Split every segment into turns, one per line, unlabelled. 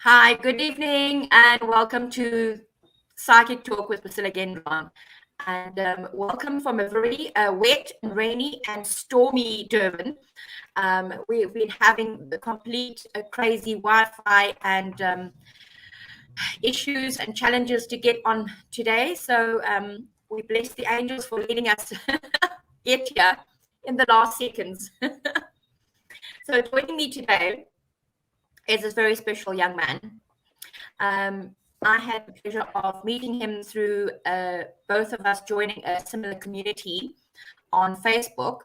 Hi, good evening, and welcome to Psychic Talk with Priscilla Gendron. And welcome from a very wet and rainy and stormy Durban. We've been having the complete crazy Wi-Fi and issues and challenges to get on today. So we bless the angels for letting us get here in the last seconds. So joining me today is this very special young man. I had the pleasure of meeting him through both of us joining a similar community on Facebook,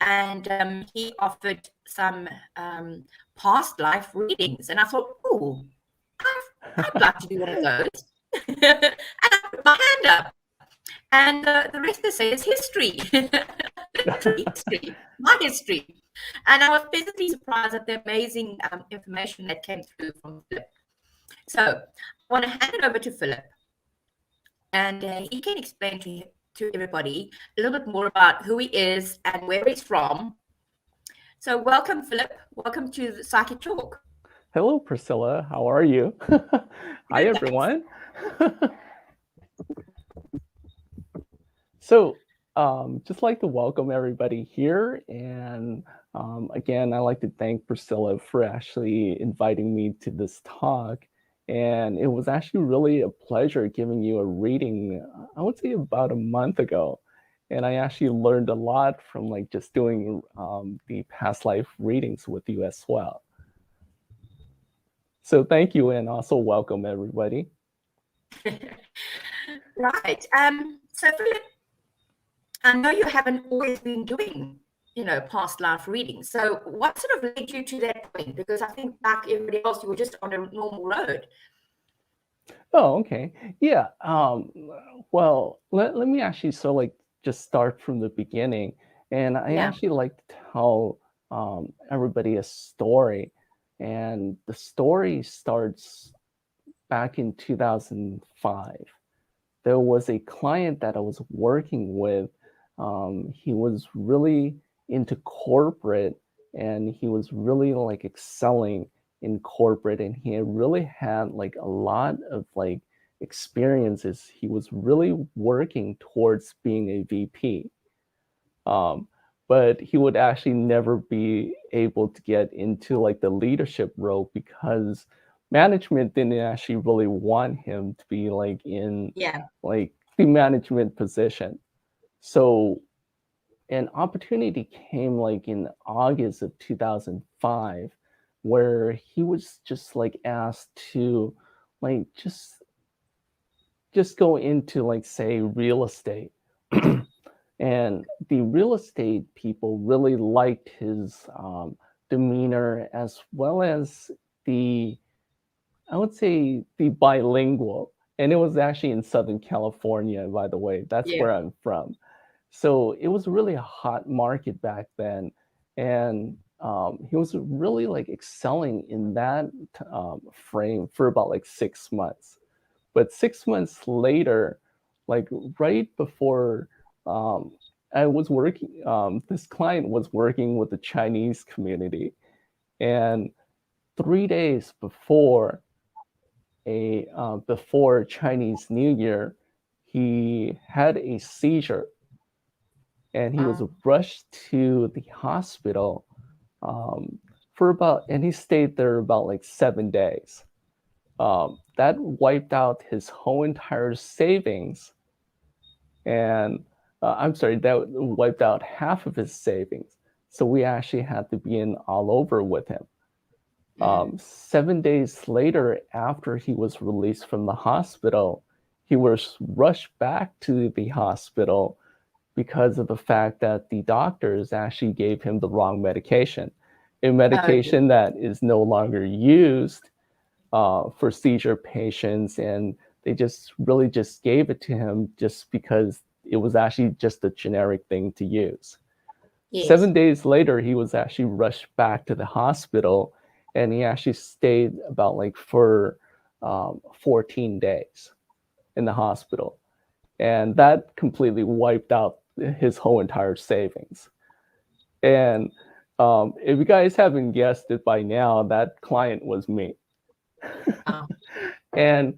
and he offered some past life readings, and I thought, oh, I'd like to do one of those. And I put my hand up, and the rest they say is history. History, my history. And I was pleasantly surprised at the amazing information that came through from Philip. So I want to hand it over to Philip, and he can explain to everybody a little bit more about who he is and where he's from. So welcome, Philip. Welcome to the Psychic Talk.
Hello, Priscilla. How are you? Hi, everyone. So, just like to welcome everybody here. And again, I'd like to thank Priscilla for actually inviting me to this talk. And it was actually really a pleasure giving you a reading, I would say about a month ago. And I actually learned a lot from like just doing the past life readings with you as well. So thank you, and also welcome everybody.
Right. So Philip, I know you haven't always been doing, past life readings. So what sort of led you to that point? Because I think like everybody else, you were just on a normal road.
Oh, okay. Yeah. Well, let me actually just start from the beginning. And I actually like to tell everybody a story. And the story starts back in 2005. There was a client that I was working with. He was really into corporate, and he was really like excelling in corporate, and he really had like a lot of like experiences. He was really working towards being a VP. But he would actually never be able to get into like the leadership role because management didn't actually really want him to be like in like the management position. So an opportunity came like in August of 2005 where he was just like asked to like just go into like say real estate. And the real estate people really liked his demeanor, as well as I would say the bilingual. And it was actually in Southern California, by the way. That's where I'm from. So it was really a hot market back then. And he was really like excelling in that frame for about like 6 months. But 6 months later, like right before I was working, this client was working with the Chinese community. And 3 days before before Chinese New Year, he had a seizure, and he was rushed to the hospital and he stayed there about like 7 days. That wiped out his whole entire savings, and I'm sorry, that wiped out half of his savings. So we actually had to be in all over with him. 7 days later, after he was released from the hospital, he was rushed back to the hospital because of the fact that the doctors actually gave him the wrong medication, a medication that is no longer used for seizure patients. And they just really just gave it to him just because it was actually just a generic thing to use. 7 days later, he was actually rushed back to the hospital, and he actually stayed about like for 14 days in the hospital. And that completely wiped out his whole entire savings. And if you guys haven't guessed it by now, that client was me.
Wow.
And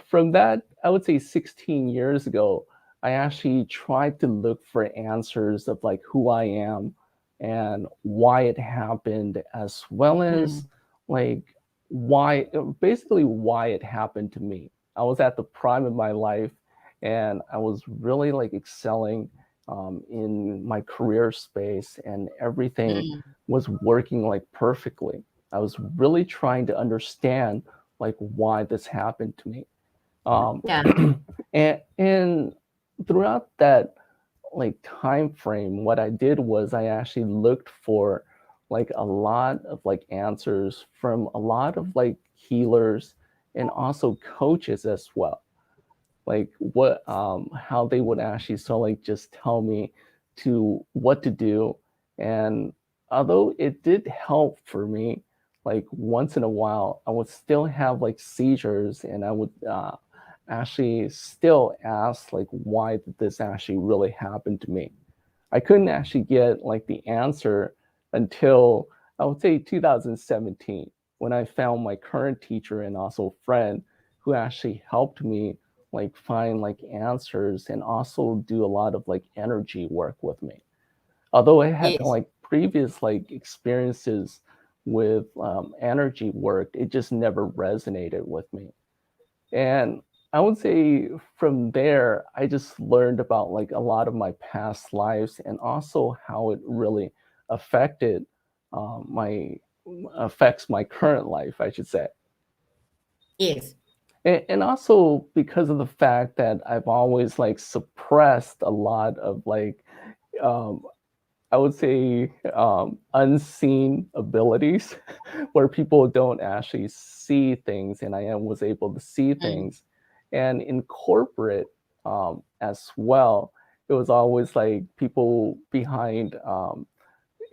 from that, I would say 16 years ago, I actually tried to look for answers of like who I am and why it happened, as well as like why, basically why it happened to me. I was at the prime of my life and I was really like excelling in my career space, and everything was working like perfectly. I was really trying to understand like why this happened to me.
Yeah.
And throughout that like time frame, what I did was I actually looked for like a lot of like answers from a lot of like healers and also coaches as well, like what how they would actually sort of like just tell me to what to do. And although it did help for me, like once in a while I would still have like seizures, and I would actually still ask like why did this actually really happen to me. I couldn't actually get like the answer until I would say 2017, when I found my current teacher and also friend who actually helped me like find like answers and also do a lot of like energy work with me. Although I had
Yes.
like previous like experiences with energy work, it just never resonated with me. And I would say from there, I just learned about like a lot of my past lives and also how it really affected my affects my current life, I should say.
Yes.
And also because of the fact that I've always like suppressed a lot of like um, I would say unseen abilities where people don't actually see things, and was able to see things. And in corporate as well, it was always like people behind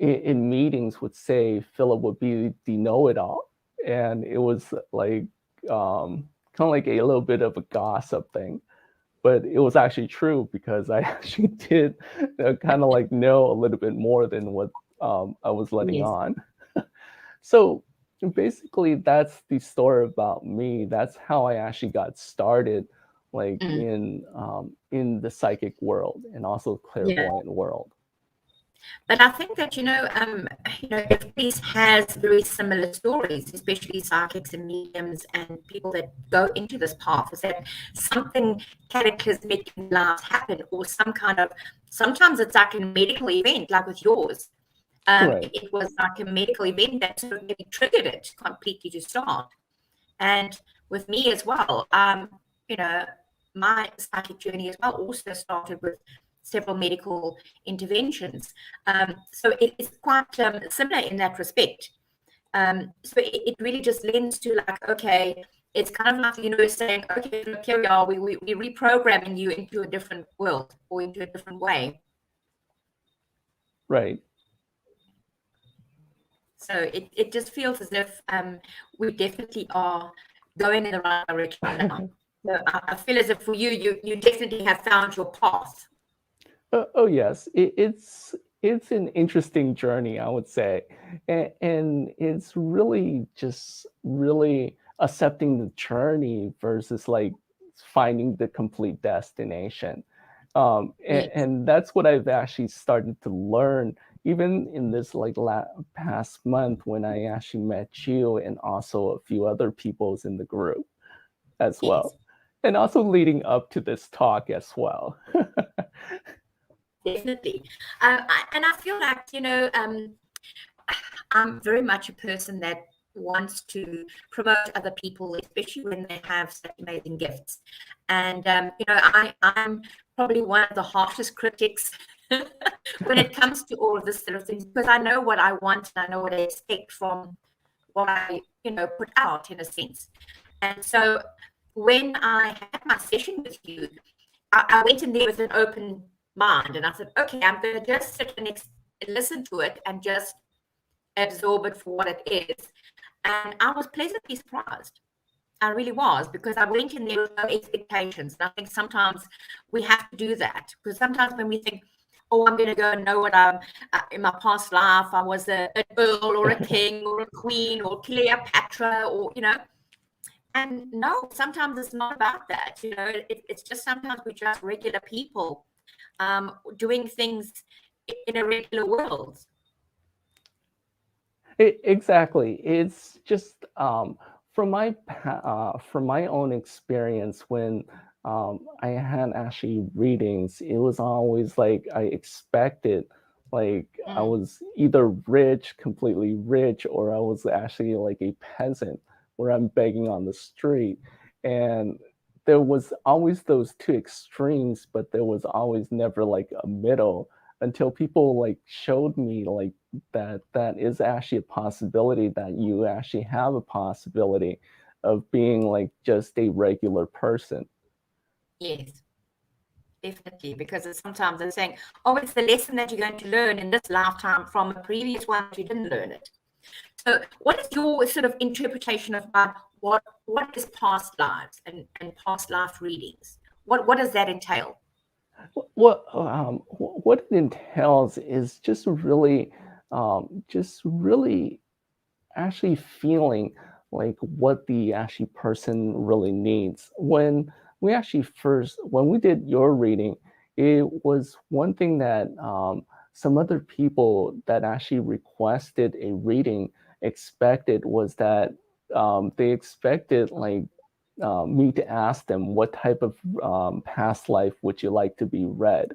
in meetings would say Philip would be the know-it-all, and it was like kind of like a little bit of a gossip thing, but it was actually true because I actually did kind of like know a little bit more than what I was letting
Yes.
on. So basically, that's the story about me. That's how I actually got started, like in the psychic world and also
Yeah.
clairvoyant world.
But I think that, everybody has very similar stories, especially psychics and mediums and people that go into this path, is that something cataclysmic in lives happen, or sometimes it's like a medical event, like with yours.
Right.
It was like a medical event that sort of maybe triggered it completely to start. And with me as well, you know, my psychic journey as well also started with several medical interventions. So it is quite similar in that respect. So it really just lends to like, okay, it's kind of like the universe saying, okay, look, here we are, we're reprogramming you into a different world or into a different way.
Right.
So it just feels as if we definitely are going in the right direction now. So I feel as if for you definitely have found your path.
Oh yes, it's an interesting journey, I would say, and it's really just really accepting the journey versus like finding the complete destination.
Yes,
And that's what I've actually started to learn, even in this like past month when I actually met you and also a few other peoples in the group as
yes,
well, and also leading up to this talk as well.
definitely. And I feel like, I'm very much a person that wants to promote other people, especially when they have such amazing gifts. And I'm probably one of the harshest critics when it comes to all of this sort of things, because I know what I want and I know what I expect from what I, put out in a sense. And so when I had my session with you, I went in there with an open mind and I said, okay, I'm going to just sit and listen to it and just absorb it for what it is. And I was pleasantly surprised. I really was, because I went in there with no expectations. And I think sometimes we have to do that, because sometimes when we think, oh, I'm going to go and know what I'm in my past life, I was an earl or a king or a queen or Cleopatra, or, And no, sometimes it's not about that. You know, it's just sometimes we're just regular people doing things in a regular world.
Exactly. It's just from my own experience when I had actually readings, it was always like I expected, like I was either rich, completely rich, or I was actually like a peasant where I'm begging on the street. And there was always those two extremes, but there was always never like a middle until people like showed me like that is actually a possibility, that you actually have a possibility of being like just a regular person.
Yes, definitely. Because sometimes they're saying, oh, it's the lesson that you're going to learn in this lifetime from a previous one that you didn't learn it. So what is your sort of interpretation of what is past lives and past life readings? What does that entail?
What it entails is just really actually feeling like what the actually person really needs. When we did your reading, it was one thing that some other people that actually requested a reading expected was that they expected like me to ask them what type of past life would you like to be read,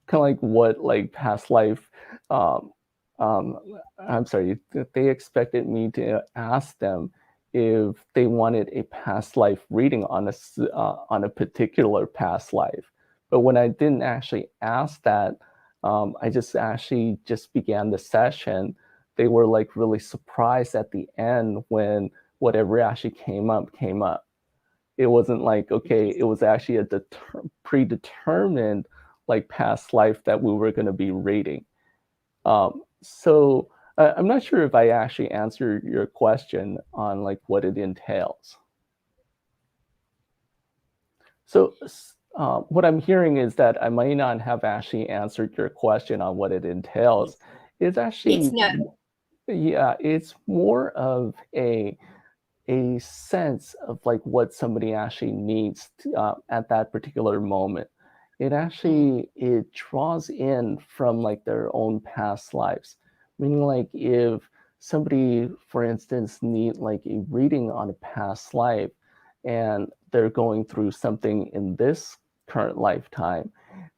kind of like what like past life um, um, I'm sorry, they expected me to ask them if they wanted a past life reading on a particular past life. But when I didn't actually ask that, I just actually just began the session. They were like really surprised at the end when whatever actually came up came up. It wasn't like, okay, it was actually a predetermined like past life that we were going to be reading. So I'm not sure if I actually answered your question on like what it entails. So what I'm hearing is that I might not have actually answered your question on what it entails. It's
Yes,
actually,
no.
yeah, it's more of a sense of like what somebody actually needs at that particular moment. It draws in from like their own past lives, meaning like if somebody, for instance, need like a reading on a past life and they're going through something in this current lifetime,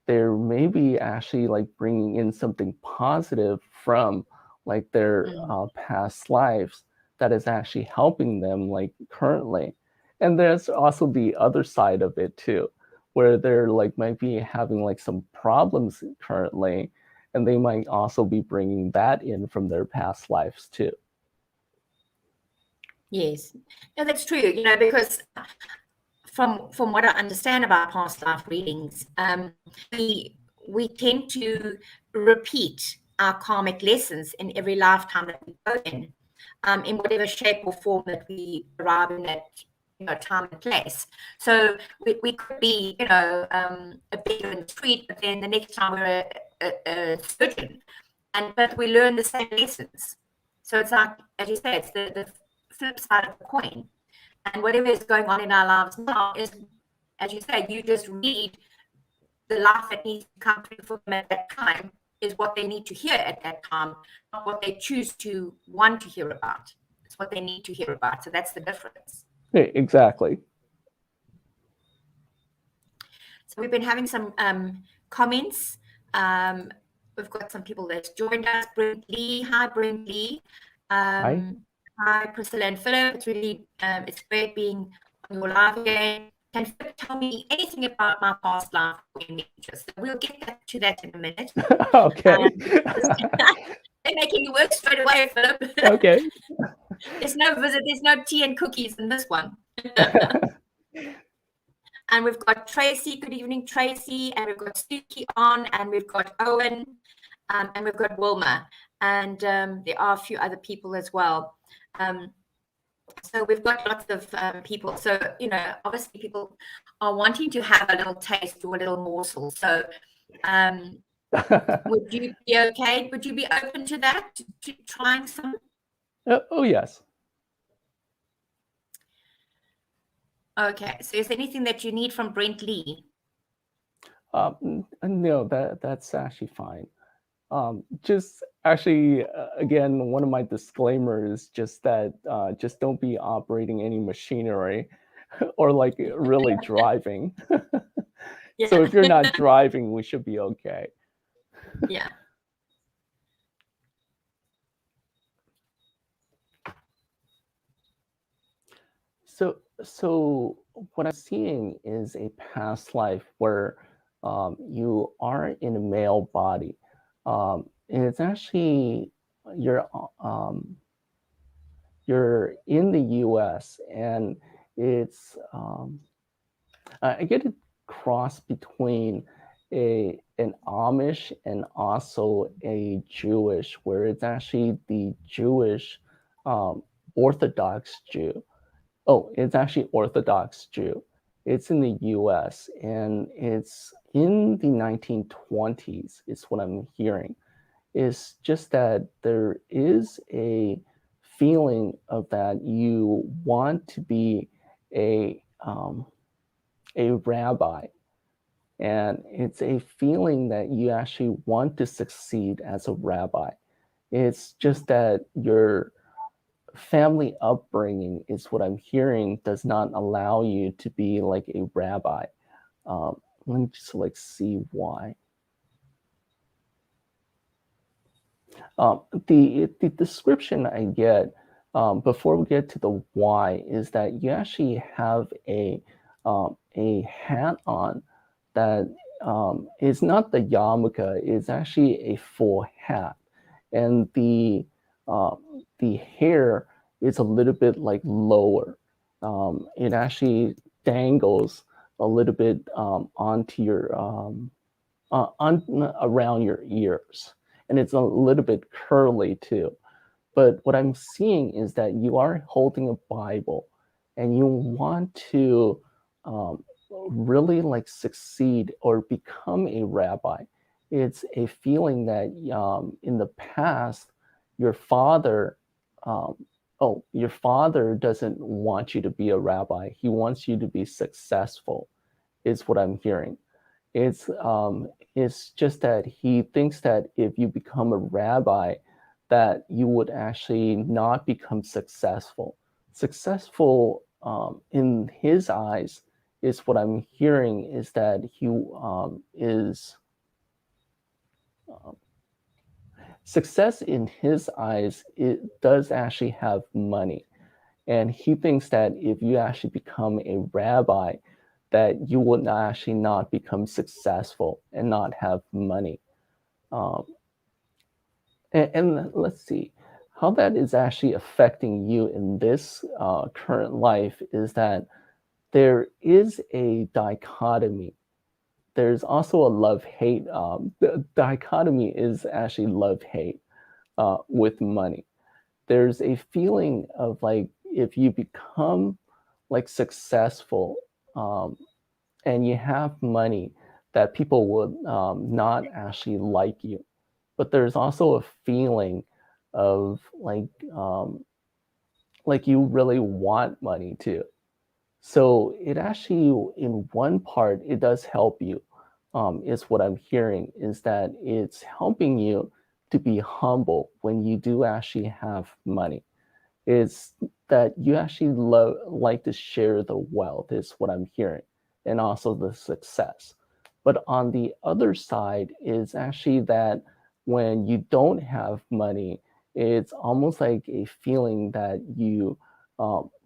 there may be actually like bringing in something positive from like their past lives that is actually helping them like currently. And there's also the other side of it too, where they're like might be having like some problems currently, and they might also be bringing that in from their past lives too.
Yes, no, that's true. You know, because from what I understand about past life readings, we tend to repeat our karmic lessons in every lifetime that we go in whatever shape or form that we arrive in that time and place. So we could be a beggar in the street, but then the next time we're a surgeon, but we learn the same lessons. So it's like, as you say, it's the flip side of the coin. And whatever is going on in our lives now is, as you say, you just read the life that needs to come through for them at that time is what they need to hear at that time, not what they choose to want to hear about. It's what they need to hear about. So that's the difference.
Exactly.
So we've been having some comments. We've got some people that's joined us. Brent Lee. Hi, Brent Lee.
Hi.
Hi, Priscilla and Philip. It's really, it's great being on your live again. Can Philip tell me anything about my past life or images? We'll get back to that in a minute.
Okay.
They're making you work straight away, Philip.
Okay.
There's no visit, there's no tea and cookies in this one. And we've got Tracy. Good evening, Tracy. And we've got Suki on, and we've got Owen, and we've got Wilma. And there are a few other people as well. So we've got lots of people. So, obviously people are wanting to have a little taste or a little morsel. So would you be okay? Would you be open to that, to trying some?
Oh, yes.
Okay. So is there anything that you need from Brent Lee?
No, that's actually fine. Just actually, again, one of my disclaimers, just that just don't be operating any machinery or like really driving.
Yeah.
So if you're not driving, we should be okay.
Yeah.
So what I'm seeing is a past life where you are in a male body. And it's actually you're um, you're in the U.S. and it's I get a cross between an Amish and also a Jewish, where it's actually the Jewish Orthodox Jew. Oh, it's actually Orthodox Jew. It's in the US and it's in the 1920s, is what I'm hearing. It's just that there is a feeling of that you want to be a um, a rabbi, and it's a feeling that you actually want to succeed as a rabbi. It's just that your family upbringing is what I'm hearing does not allow you to be like a rabbi. Let me just like see why. The description I get before we get to the why is that you actually have a hat on that is not the yarmulke, it's actually a full hat, and uh, the hair is a little bit like lower. It actually dangles a little bit onto your on around your ears, and it's a little bit curly too. But what I'm seeing is that you are holding a Bible, and you want to really like succeed or become a rabbi. It's a feeling that in the past, your father, um, your father doesn't want you to be a rabbi. He wants you to be successful, is what I'm hearing. It's just that he thinks that if you become a rabbi, that you would actually not become successful. Successful in his eyes is what I'm hearing is that he is success in his eyes. It does actually have money, and he thinks that if you actually become a rabbi, that you will not actually not become successful and not have money. Um, and let's see how that is actually affecting you in this current life is that there is a dichotomy. There's also a love-hate. The dichotomy is actually love-hate with money. There's a feeling of like if you become like successful and you have money, that people would not actually like you. But there's also a feeling of like you really want money too. So it actually, in one part, it does help you. Is what I'm hearing is that it's helping you to be humble when you do actually have money. It's that you actually like to share the wealth is what I'm hearing, and also the success. But on the other side is actually that when you don't have money, it's almost like a feeling that you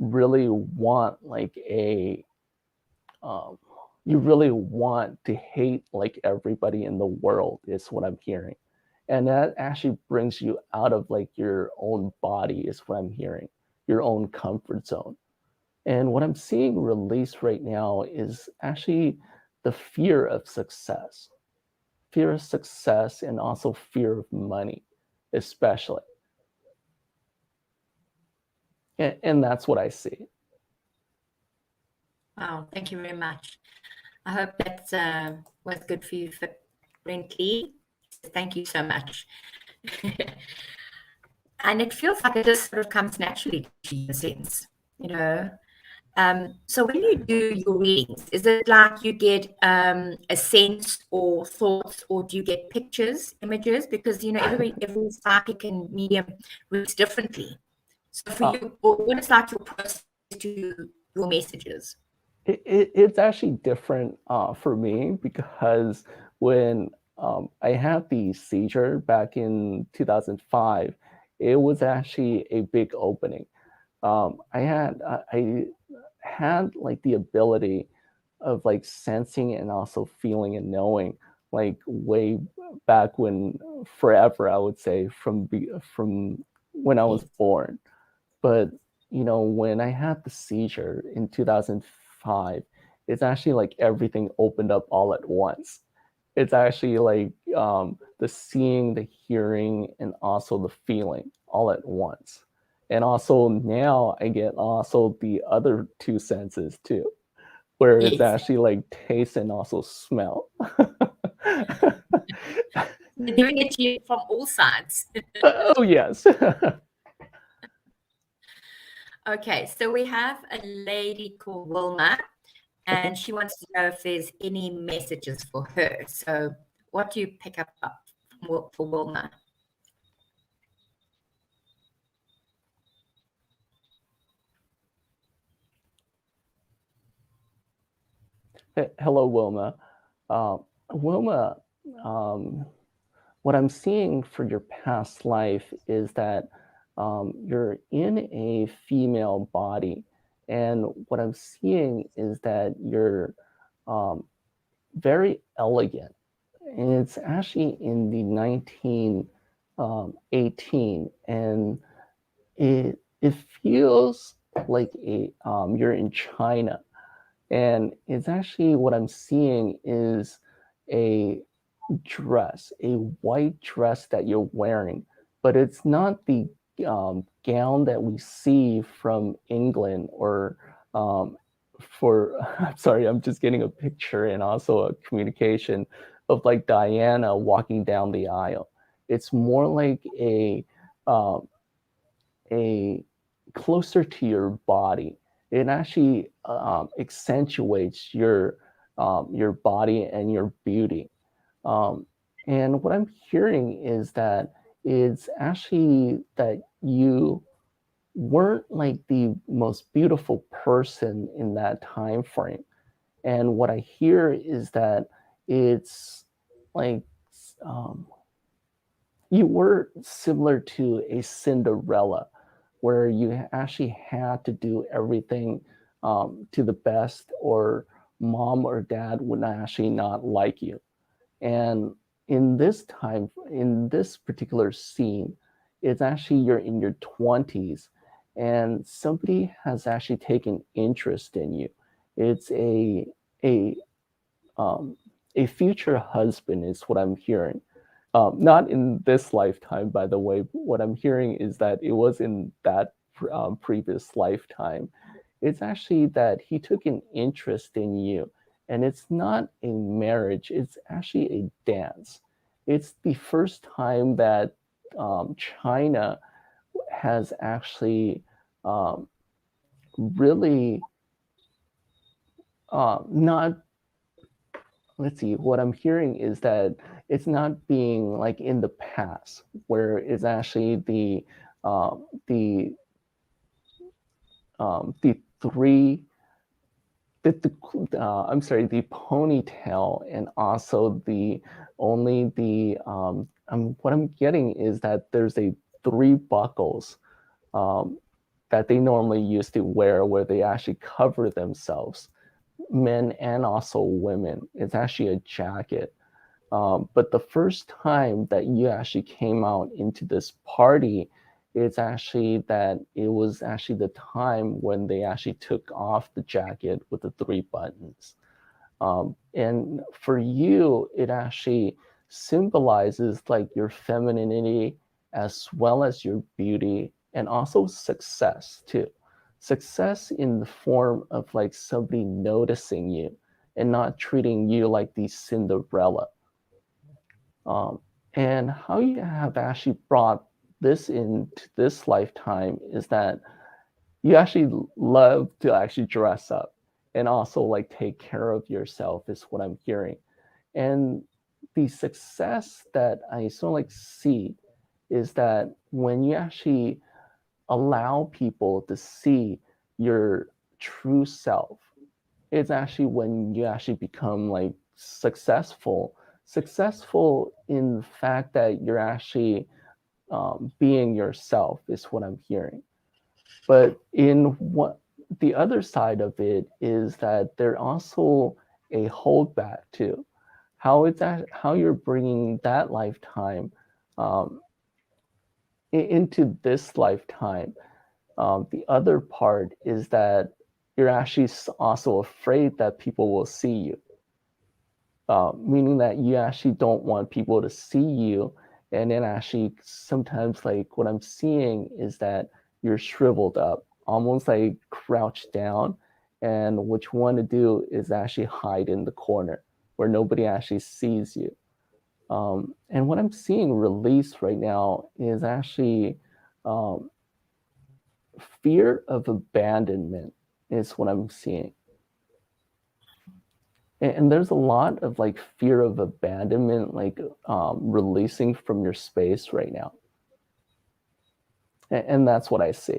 really want like a um, you really want to hate like everybody in the world is what I'm hearing, and that actually brings you out of like your own body is what I'm hearing, your own comfort zone. And what I'm seeing released right now is actually the fear of success, and also fear of money, especially. And that's what I see.
Wow, thank you very much. I hope that was good for you, Brent Lee. Thank you so much. And it feels like it just sort of comes naturally to you in a sense, you know. So when you do your readings, is it like you get a sense or thoughts, or do you get pictures, images? Because every psychic and medium reads differently. So for you, what is like your process to your messages?
It's actually different for me, because when I had the seizure back in 2005, it was actually a big opening. I had like the ability of like sensing and also feeling and knowing, like way back when, forever, I would say, from when I was
Yes.
born. But when I had the seizure in 2005, it's actually like everything opened up all at once. It's actually like the seeing, the hearing, and also the feeling all at once. And also now I get also the other two senses too, where it's
Yes.
actually like taste and also smell.
They're doing it to you from all sides.
Oh yes.
Okay, so we have a lady called Wilma, and she wants to know if there's any messages for her. So what do you pick up for Wilma?
Hello, Wilma. Wilma, what I'm seeing for your past life is that you're in a female body. And what I'm seeing is that you're very elegant. And it's actually in the 1918. And it feels like you're in China. And it's actually, what I'm seeing is a dress, a white dress that you're wearing, but it's not the gown that we see from England, or I'm sorry, I'm just getting a picture and also a communication of like Diana walking down the aisle. It's more like um, a closer to your body. It actually accentuates your body and your beauty. Um, and what I'm hearing is that it's actually that you weren't like the most beautiful person in that time frame. And what I hear is that it's like um, you were similar to a Cinderella, where you actually had to do everything to the best, or mom or dad would actually not like you. And in this particular scene, it's actually you're in your 20s, and somebody has actually taken interest in you. It's a um, a future husband is what I'm hearing. Not in this lifetime, by the way. What I'm hearing is that it was in that previous lifetime. It's actually that he took an interest in you, and it's not a marriage, it's actually a dance. It's the first time that China has actually um, really not, let's see, what I'm hearing is that it's not being like in the past, where it's actually the the three I'm sorry, the ponytail, and also the only the what I'm getting is that there's a three buckles um, that they normally used to wear, where they actually cover themselves, men and also women. It's actually a jacket. But the first time that you actually came out into this party, it's actually that it was actually the time when they actually took off the jacket with the three buttons. And for you, it actually symbolizes like your femininity, as well as your beauty, and also success too. Success in the form of like somebody noticing you and not treating you like the Cinderella. Um, and how you have actually brought this into this lifetime is that you actually love to actually dress up and also like take care of yourself is what I'm hearing. And the success that I sort of like see is that when you actually allow people to see your true self, it's actually when you actually become like successful in the fact that you're actually being yourself is what I'm hearing. But in what the other side of it is that there also a holdback too. How you're bringing that lifetime um, into this lifetime. The other part is that you're actually also afraid that people will see you, meaning that you actually don't want people to see you. And then actually sometimes like what I'm seeing is that you're shriveled up, almost like crouched down. And what you want to do is actually hide in the corner where nobody actually sees you. And what I'm seeing released right now is actually um, fear of abandonment is what I'm seeing. And there's a lot of like fear of abandonment, like releasing from your space right now. And that's what I see.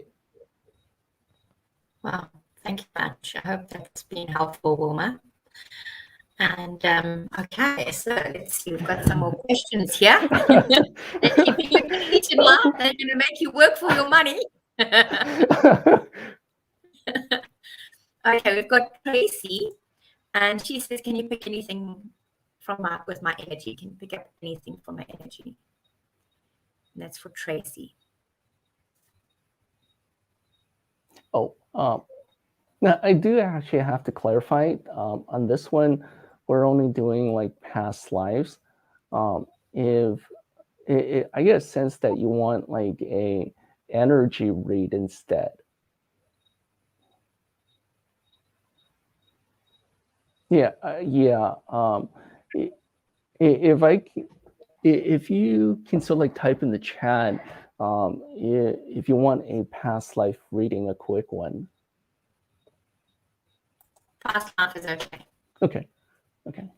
Wow, thank you much. I hope that's been helpful, Wilma. And okay, so let's see, we've got some more questions here. If you're going to eat in life, they're going to make you work for your money. Okay, we've got Tracy, and she says, can you pick anything with my energy? Can you pick up anything from my energy? And that's for Tracy.
Oh, now I do actually have to clarify on this one. We're only doing like past lives. If I get a sense that you want like a energy read instead. Yeah, yeah. If you can sort of like type in the chat, if you want a past life reading, a quick one.
Past life is okay.
Okay. Okay.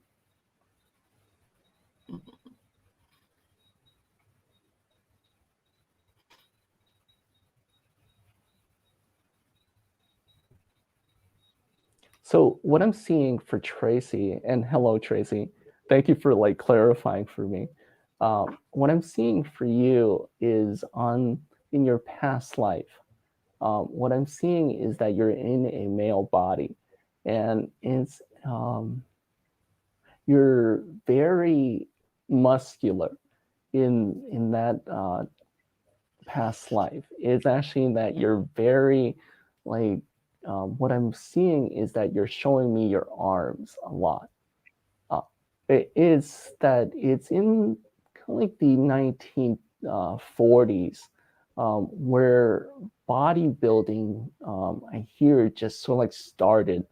So what I'm seeing for Tracy, and hello Tracy, thank you for like clarifying for me. What I'm seeing for you is in your past life. What I'm seeing is that you're in a male body, and you're very muscular in that past life. It's actually that you're very like what I'm seeing is that you're showing me your arms a lot. It is that it's in kind of like the 1940s where bodybuilding, I hear, just sort of like started.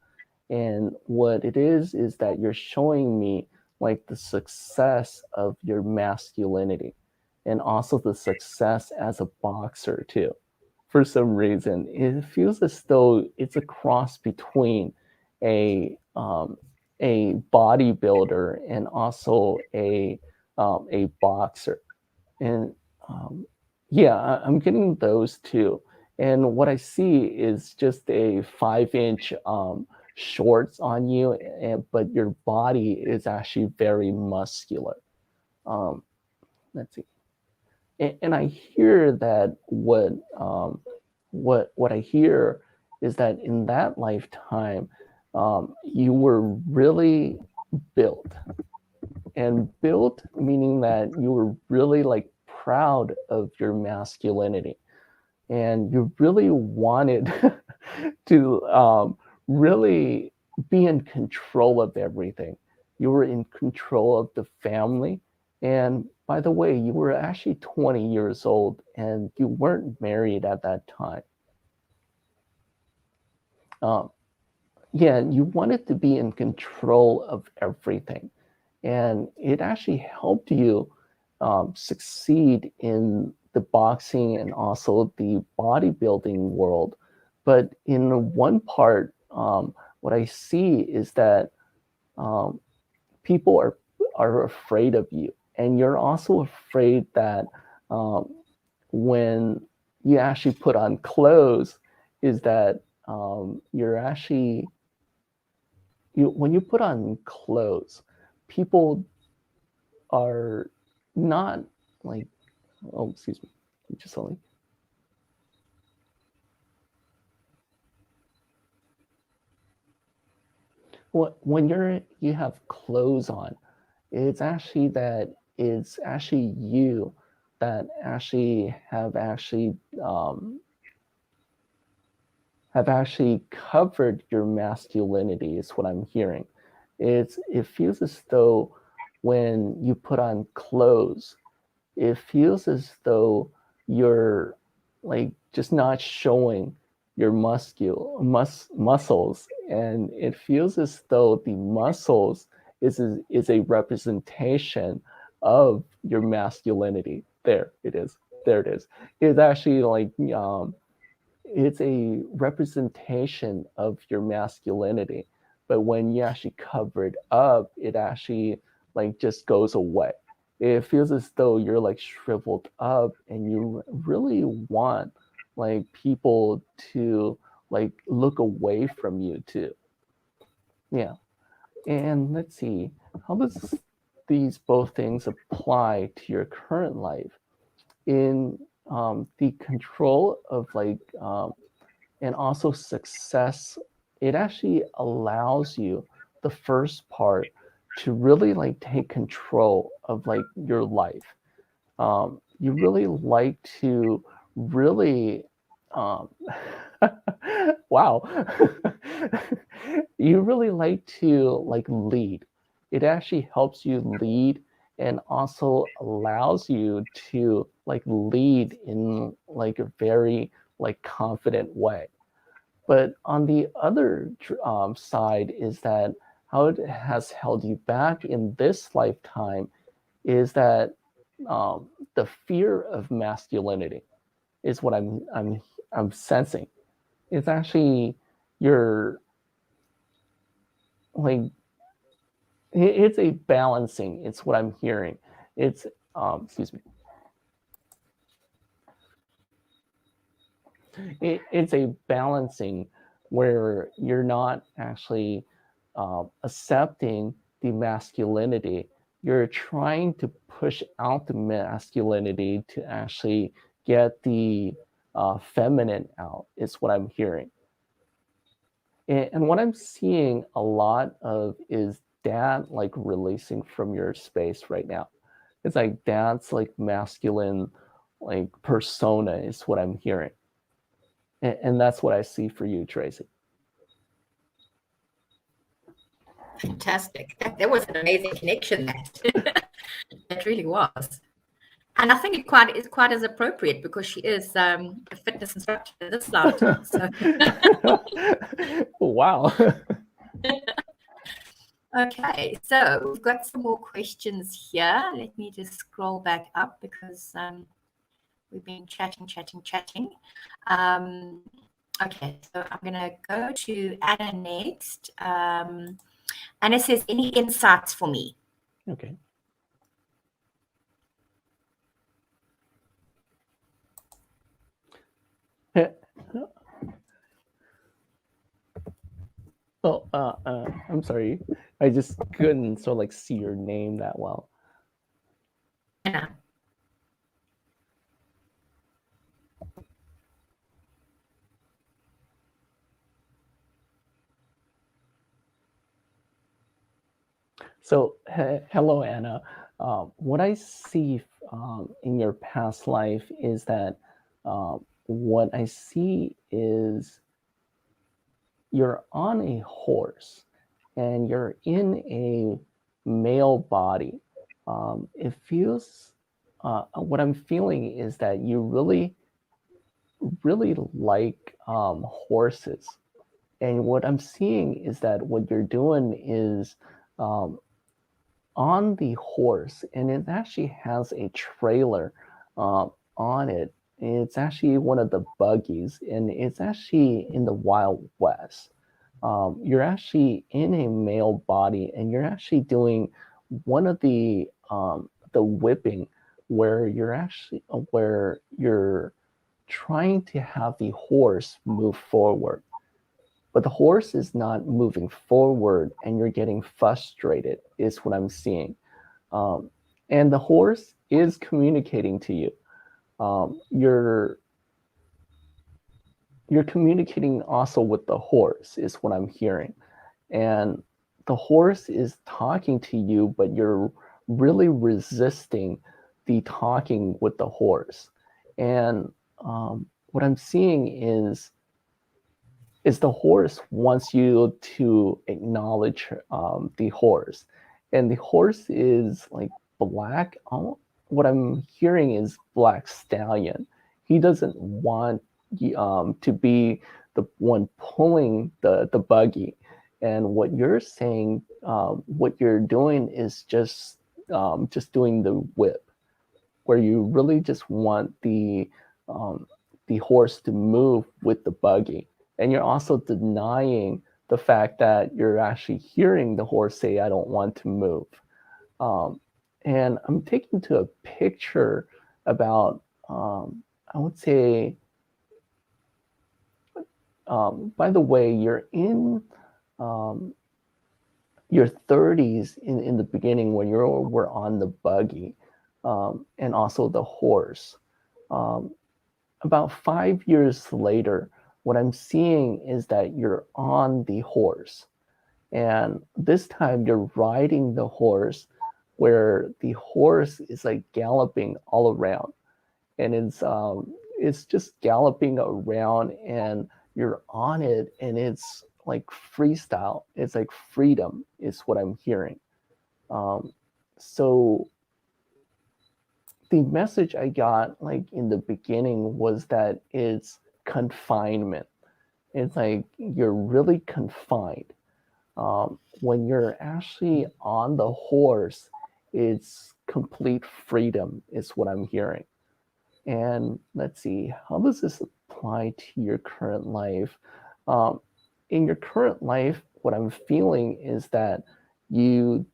And what it is that you're showing me like the success of your masculinity and also the success as a boxer too. For some reason, it feels as though it's a cross between a bodybuilder and also a boxer. And yeah, I'm getting those two. And what I see is just a 5-inch shorts on you, but your body is actually very muscular. Let's see. And I hear that what I hear is that in that lifetime, you were really built, and built meaning that you were really like proud of your masculinity, and you really wanted to really be in control of everything. You were in control of the family. And by the way, you were actually 20 years old and you weren't married at that time. Yeah, you wanted to be in control of everything. And it actually helped you succeed in the boxing and also the bodybuilding world But in one part, what I see is that people are afraid of you, and you're also afraid that when you actually put on clothes, is that you're actually when you put on clothes, people are not like, oh, excuse me, just only. When you have clothes on, it's actually that it's actually you that actually have actually covered your masculinity, is what I'm hearing. It feels as though when you put on clothes, it feels as though you're like just not showing your muscles, and it feels as though the muscles is a representation of your masculinity. There it is. There it is. It's actually like it's a representation of your masculinity, but when you actually cover it up, it actually like just goes away. It feels as though you're like shriveled up, and you really want like people to like look away from you too. Yeah. And let's see, how does these both things apply to your current life in the control of like and also success? It actually allows you, the first part, to really like take control of like your life. You really like to really um, wow. You really like to like lead. It actually helps you lead, and also allows you to like lead in like a very like confident way. But on the other side is that how it has held you back in this lifetime is that the fear of masculinity is what I'm sensing. It's actually your like it's a balancing. It's what I'm hearing. It's excuse me. It's a balancing where you're not actually accepting the masculinity. You're trying to push out the masculinity to actually get the feminine out, is what I'm hearing. And what I'm seeing a lot of is dad like releasing from your space right now. It's like dad's like masculine like persona is what I'm hearing. And that's what I see for you, Tracy.
Fantastic. That was an amazing connection. That really was. And I think it's quite as appropriate because she is a fitness instructor in this lifetime. So.
Wow.
Okay, so we've got some more questions here. Let me just scroll back up because we've been chatting. Okay, so I'm going to go to Anna next. Anna says, any insights for me?
Okay. Oh, I'm sorry. I just couldn't sort of like see your name that well.
Anna.
So, hello, Anna. What I see in your past life is that what I see is you're on a horse and you're in a male body. It feels, what I'm feeling is that you really, really like horses. And what I'm seeing is that what you're doing is um, on the horse, and it actually has a trailer on it. it's actually one of the buggies, and it's actually in the Wild West. You're actually in a male body, and you're actually doing one of the whipping, where you're trying to have the horse move forward, but the horse is not moving forward, and you're getting frustrated. Is what I'm seeing, and the horse is communicating to you. You're communicating also with the horse, is what I'm hearing. And the horse is talking to you, but you're really resisting the talking with the horse. And what I'm seeing is the horse wants you to acknowledge the horse. And the horse is like black. What I'm hearing is black stallion. He doesn't want to be the one pulling the buggy. And what you're saying, what you're doing is just doing the whip, where you really just want the horse to move with the buggy. And you're also denying the fact that you're actually hearing the horse say, I don't want to move. And I'm taking to a picture about, I would say, by the way, you're in your 30s in the beginning when you were on the buggy, and also the horse. About 5 years later, what I'm seeing is that you're on the horse. And this time you're riding the horse, where the horse is like galloping all around. And it's just galloping around, and you're on it, and it's like freestyle. It's like freedom is what I'm hearing. So the message I got like in the beginning was that it's confinement. It's like you're really confined. When you're actually on the horse, it's complete freedom is what I'm hearing. And let's see, how does this apply to your current life? In your current life, what I'm feeling is that you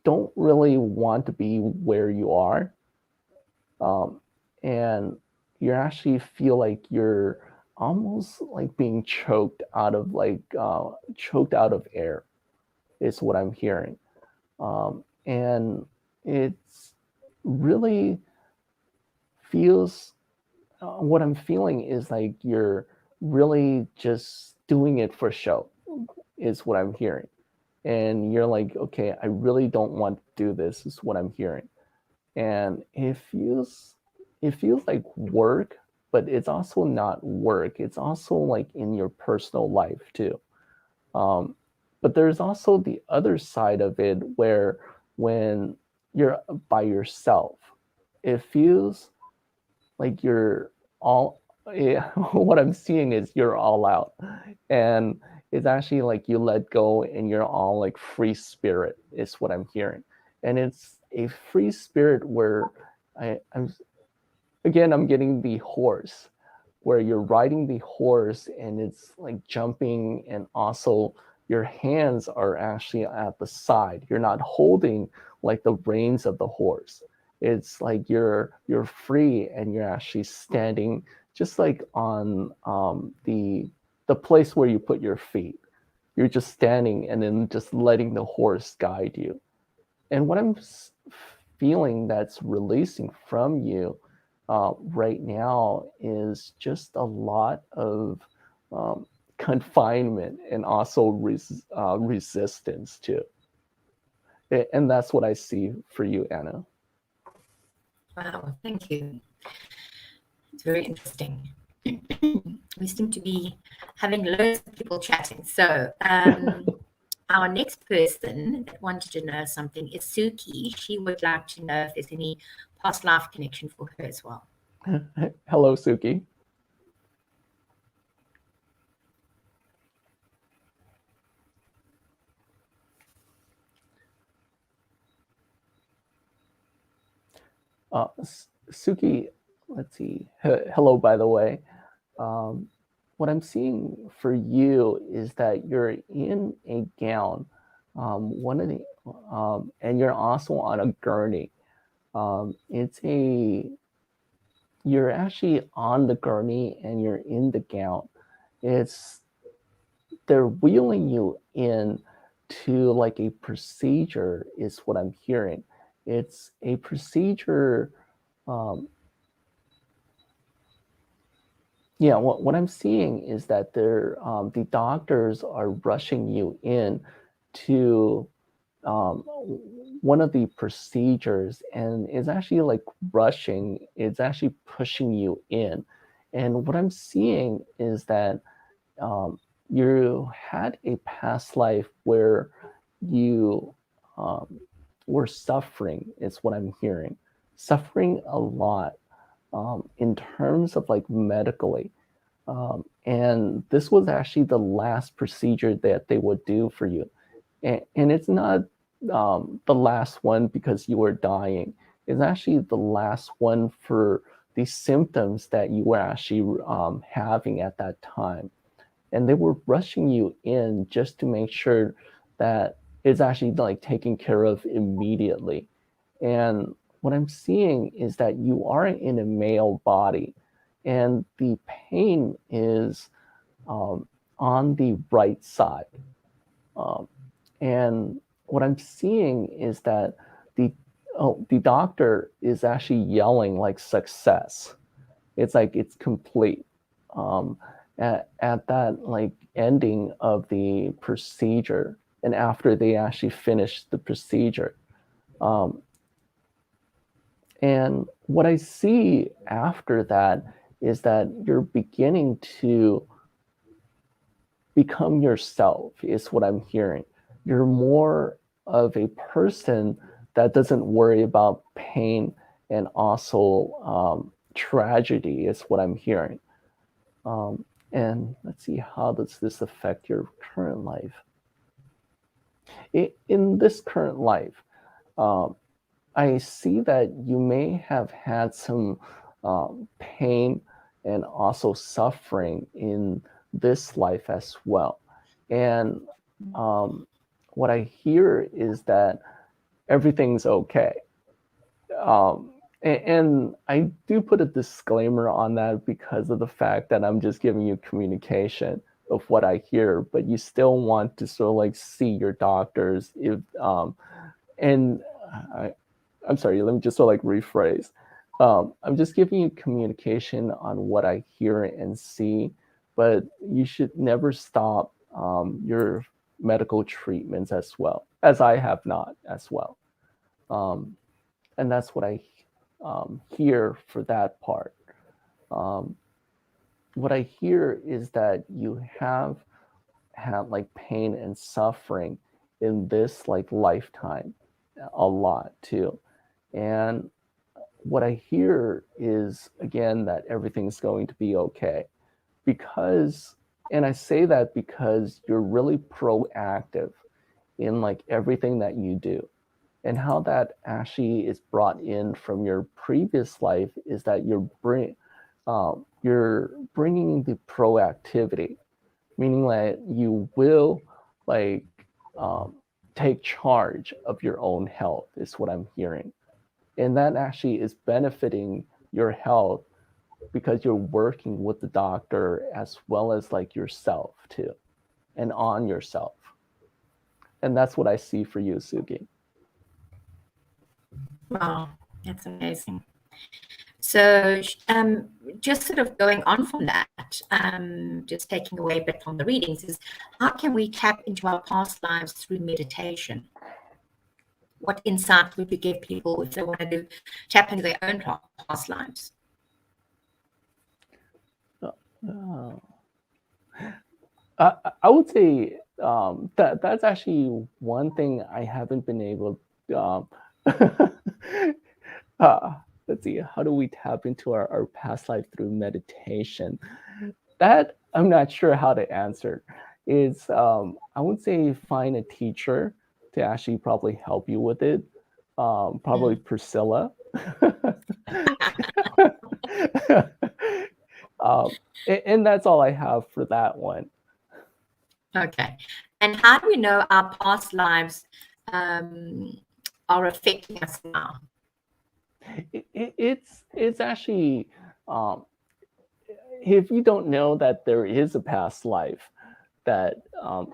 don't really want to be where you are. And you actually feel like you're almost like being choked out of air is what I'm hearing. And it's really feels, what I'm feeling is like you're really just doing it for show is what I'm hearing. And you're like, okay, I really don't want to do this is what I'm hearing. And it feels like work, but it's also not work. It's also like in your personal life too. But there's also the other side of it, where when you're by yourself, it feels like you're all, yeah, what I'm seeing is you're all out. And it's actually like you let go, and you're all like free spirit is what I'm hearing. And it's a free spirit where I'm getting the horse, where you're riding the horse, and it's like jumping, and also your hands are actually at the side. You're not holding like the reins of the horse. It's like you're free, and you're actually standing just like on the place where you put your feet. You're just standing, and then just letting the horse guide you. And what I'm feeling that's releasing from you right now is just a lot of confinement, and also resistance too. And that's what I see for you, Anna.
Wow, thank you. It's very interesting. We seem to be having loads of people chatting. So our next person that wanted to know something is Suki. She would like to know if there's any past life connection for her as well.
Hello, Suki. Suki, let's see. Hello, by the way. Um, what I'm seeing for you is that you're in a gown, one of the, and you're also on a gurney. It's a, you're actually on the gurney and you're in the gown. It's, they're wheeling you in to like a procedure is what I'm hearing. It's a procedure. Um, yeah, what I'm seeing is that they're, the doctors are rushing you in to one of the procedures, and it's actually like rushing, it's actually pushing you in. And what I'm seeing is that you had a past life where you were suffering, is what I'm hearing. Suffering a lot in terms of like medically. And this was actually the last procedure that they would do for you. And it's not the last one because you were dying. It's actually the last one for the symptoms that you were actually having at that time. And they were rushing you in just to make sure that it's actually like taken care of immediately. And what I'm seeing is that you are in a male body, and the pain is on the right side. Um, and what I'm seeing is that the doctor is actually yelling like success. It's like it's complete. Um, at that like ending of the procedure, and after they actually finish the procedure. Um, and what I see after that is that you're beginning to become yourself, is what I'm hearing. You're more of a person that doesn't worry about pain and also tragedy, is what I'm hearing. And let's see, how does this affect your current life? In this current life, I see that you may have had some pain and also suffering in this life as well. And what I hear is that everything's okay. And I do put a disclaimer on that because of the fact that I'm just giving you communication of what I hear, but you still want to sort of like see your doctors if and I'm sorry, let me just sort of like rephrase. I'm just giving you communication on what I hear and see, but you should never stop your medical treatments as well, as I have not as well. And that's what I hear for that part. What I hear is that you have had like pain and suffering in this like lifetime a lot too. And what I hear is, again, that everything's going to be okay. Because, and I say that because you're really proactive in like everything that you do. And how that actually is brought in from your previous life is that you're bringing the proactivity, meaning that you will like take charge of your own health, is what I'm hearing. And that actually is benefiting your health because you're working with the doctor as well as like yourself too, and on yourself. And that's what I see for you, Suki.
Wow, that's amazing. So just sort of going on from that, just taking away a bit from the readings, is how can we tap into our past lives through meditation? What insight would you give people if they want to tap into their own past lives?
I would say that's actually one thing I haven't been able let's see, how do we tap into our past life through meditation? That I'm not sure how to answer. Is I would say find a teacher to actually probably help you with it. Probably Priscilla. And that's all I have for that one.
Okay. And how do we know our past lives are affecting us now?
It's actually, if you don't know that there is a past life that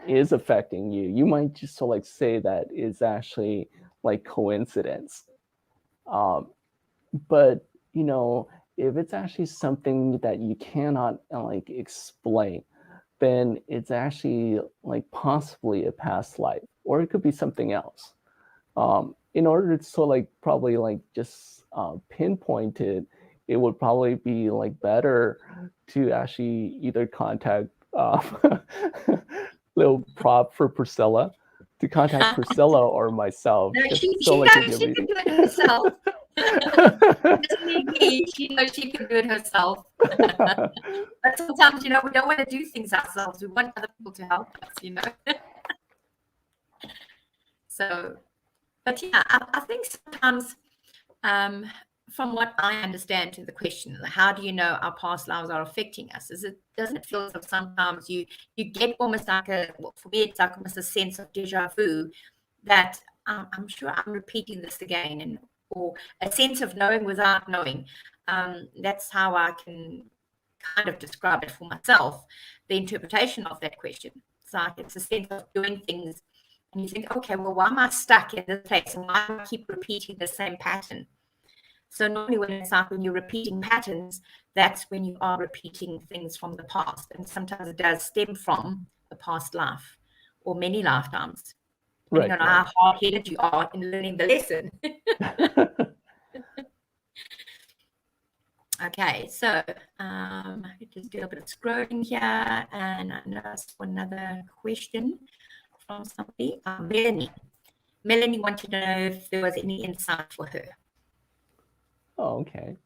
is affecting you, you might just sort of like say that it's actually like coincidence. But you know, if it's actually something that you cannot like explain, then it's actually like possibly a past life, or it could be something else. In order to sort of like probably like just pinpoint it, it would probably be like better to actually either contact little prop for Priscilla, to contact Priscilla or myself.
No,
Just
she
so like
knows she can do it herself. It doesn't need me. She knows she can do it herself. But sometimes, you know, we don't want to do things ourselves. We want other people to help us, you know. So, but yeah, I think sometimes, from what I understand to the question, how do you know our past lives are affecting us? Doesn't it feel as if sometimes you get almost like for me, it's like almost a sense of deja vu that I'm sure I'm repeating this again, or a sense of knowing without knowing. That's how I can kind of describe it for myself, the interpretation of that question. It's like it's a sense of doing things and you think, okay, well, why am I stuck in this place and why do I keep repeating the same pattern? So normally when it's like when you're repeating patterns, that's when you are repeating things from the past. And sometimes it does stem from the past life or many lifetimes, depending
Right,
on how hard-headed you are in learning the lesson. Okay, so just do a bit of scrolling here, and I know I saw another question from somebody. Melanie. Melanie wanted to know if there was any insight for her.
Oh, okay.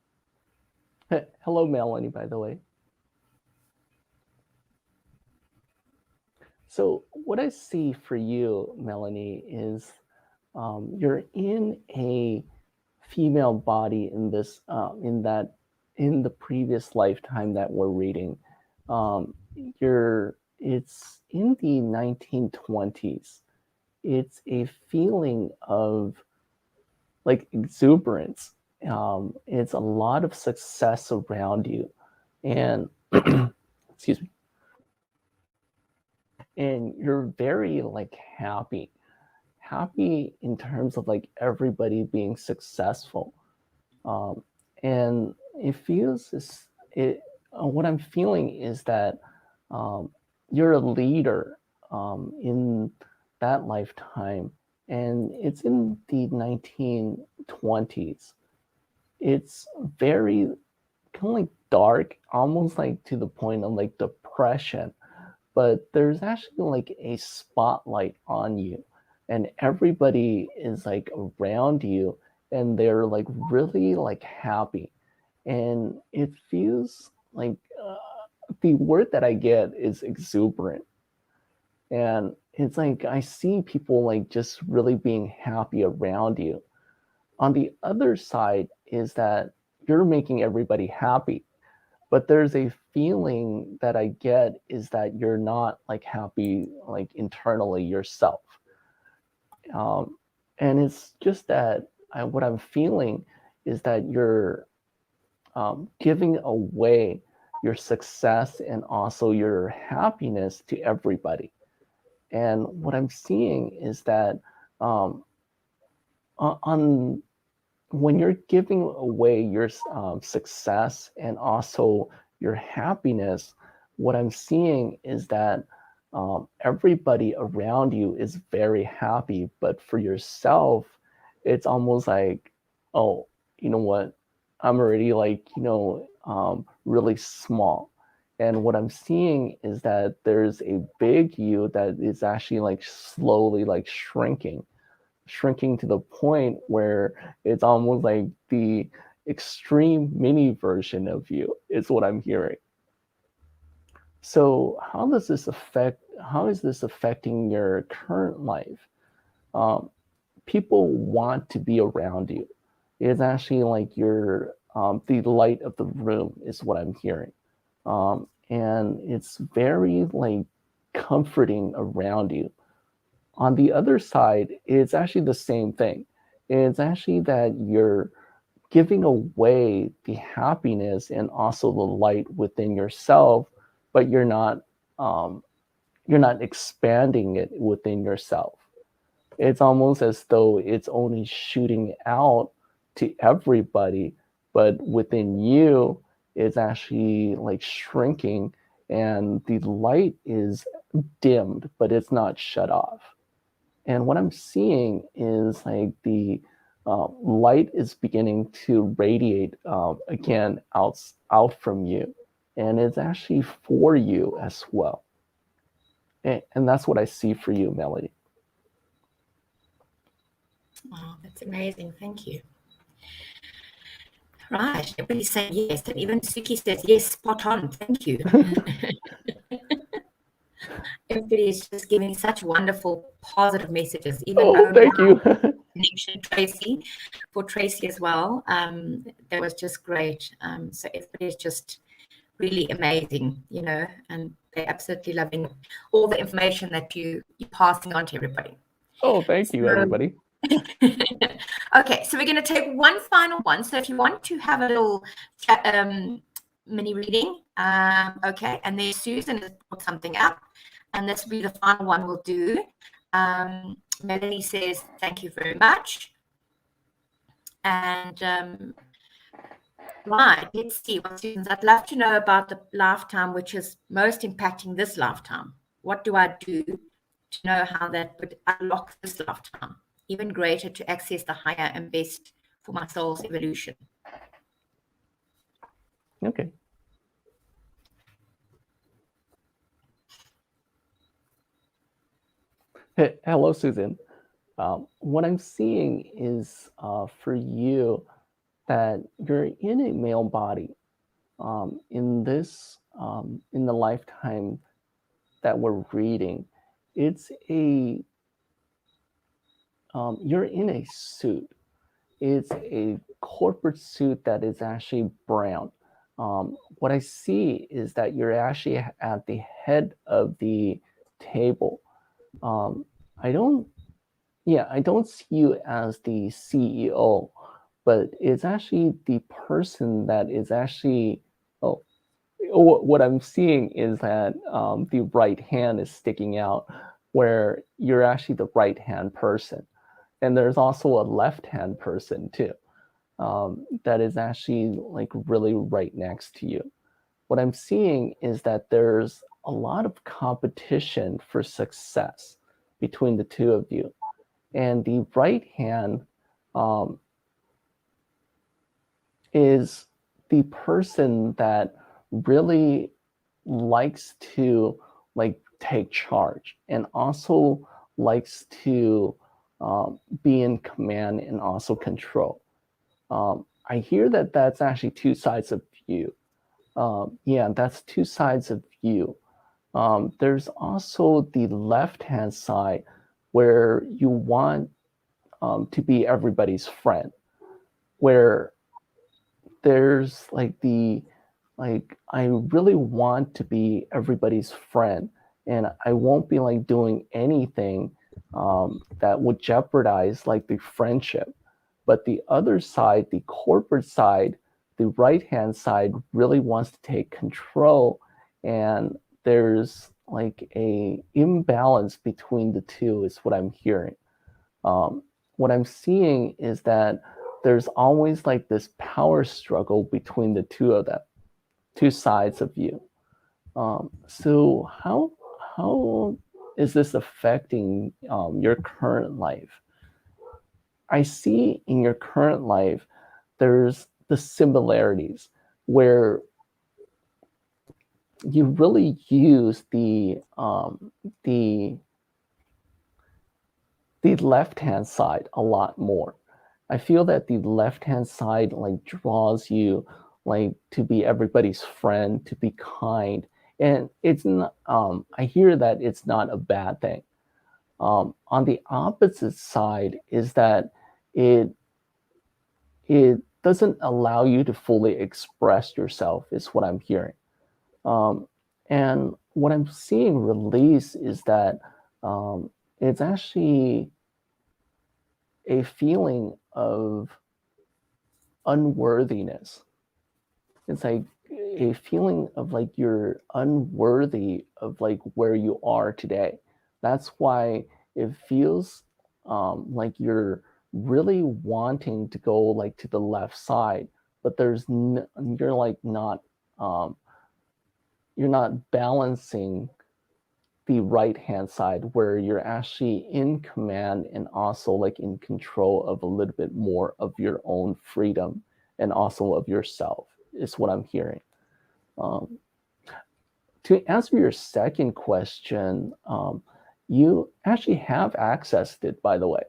Hello, Melanie, by the way. So what I see for you, Melanie, is you're in a female body in this in the previous lifetime that we're reading. It's in the 1920s. It's a feeling of like exuberance. It's a lot of success around you, and excuse me, and you're very like happy in terms of like everybody being successful. And it feels this, it, what I'm feeling is that you're a leader in that lifetime, and it's in the 1920s. It's very kind of like dark, almost like to the point of like depression, but there's actually like a spotlight on you, and everybody is like around you, and they're like really like happy, and it feels like the word that I get is exuberant, and it's like I see people like just really being happy around you. On the other side is that you're making everybody happy, but there's a feeling that I get is that you're not like happy like internally yourself. And it's just that what I'm feeling is that you're giving away your success and also your happiness to everybody. And what I'm seeing is that on when you're giving away your success and also your happiness, what I'm seeing is that everybody around you is very happy, but for yourself, it's almost like, oh, you know what? I'm already like, really small. And what I'm seeing is that there's a big you that is actually like slowly like shrinking to the point where it's almost like the extreme mini version of you is what I'm hearing. So how is this affecting your current life? People want to be around you. It's actually like you're the light of the room is what I'm hearing. And it's very like comforting around you. On the other side, it's actually the same thing. It's actually that you're giving away the happiness and also the light within yourself, but you're not expanding it within yourself. It's almost as though it's only shooting out to everybody, but within you, it's actually like shrinking, and the light is dimmed, but it's not shut off. And what I'm seeing is like the light is beginning to radiate again out from you, and it's actually for you as well. And that's what I see for you, Melanie.
Oh, that's amazing. Thank you. Right. Everybody's saying yes. And even Suki says, yes, spot on. Thank you. Everybody is just giving such wonderful, positive messages. Even
thank you.
Connection, Tracy, for Tracy as well. That was just great. So everybody's just really amazing, you know, and they're absolutely loving all the information that you're passing on to everybody.
Oh, thank you, everybody.
Okay, so we're going to take one final one. So if you want to have a little mini reading, okay, and there's Susan has put something up, and this will be the final one we'll do. Melanie says, thank you very much. And right, let's see what Susan's. I'd love to know about the lifetime which is most impacting this lifetime. What do I do to know how that would unlock this lifetime even greater to access the higher and best for my soul's evolution?
Okay. Hey, hello, Susan. What I'm seeing is for you that you're in a male body. In this, in the lifetime that we're reading, it's a you're in a suit. It's a corporate suit that is actually brown. What I see is that you're actually at the head of the table. I don't see you as the CEO, but it's actually the person that is actually, what I'm seeing is that the right hand is sticking out, where you're actually the right hand person. And there's also a left hand person too, that is actually like really right next to you. What I'm seeing is that there's a lot of competition for success between the two of you. And the right hand is the person that really likes to like take charge and also likes to be in command and also control. I hear that that's actually two sides of you. Yeah, that's two sides of you. There's also the left-hand side where you want to be everybody's friend, where there's like I really want to be everybody's friend, and I won't be like doing anything that would jeopardize like the friendship. But the other side, the corporate side, the right-hand side really wants to take control, and there's like a imbalance between the two is what I'm hearing. What I'm seeing is that there's always like this power struggle between the two of them, two sides of you. So how is this affecting your current life? I see in your current life, there's the similarities where you really use the left-hand side a lot more. I feel that the left-hand side like draws you like to be everybody's friend, to be kind. And it's not, I hear that it's not a bad thing. On the opposite side is that it doesn't allow you to fully express yourself, is what I'm hearing. And what I'm seeing release is that it's actually a feeling of unworthiness. It's like a feeling of like you're unworthy of like where you are today. That's why it feels like you're really wanting to go like to the left side, but you're like not you're not balancing the right hand side where you're actually in command and also like in control of a little bit more of your own freedom and also of yourself, is what I'm hearing. To answer your second question, you actually have accessed it, by the way.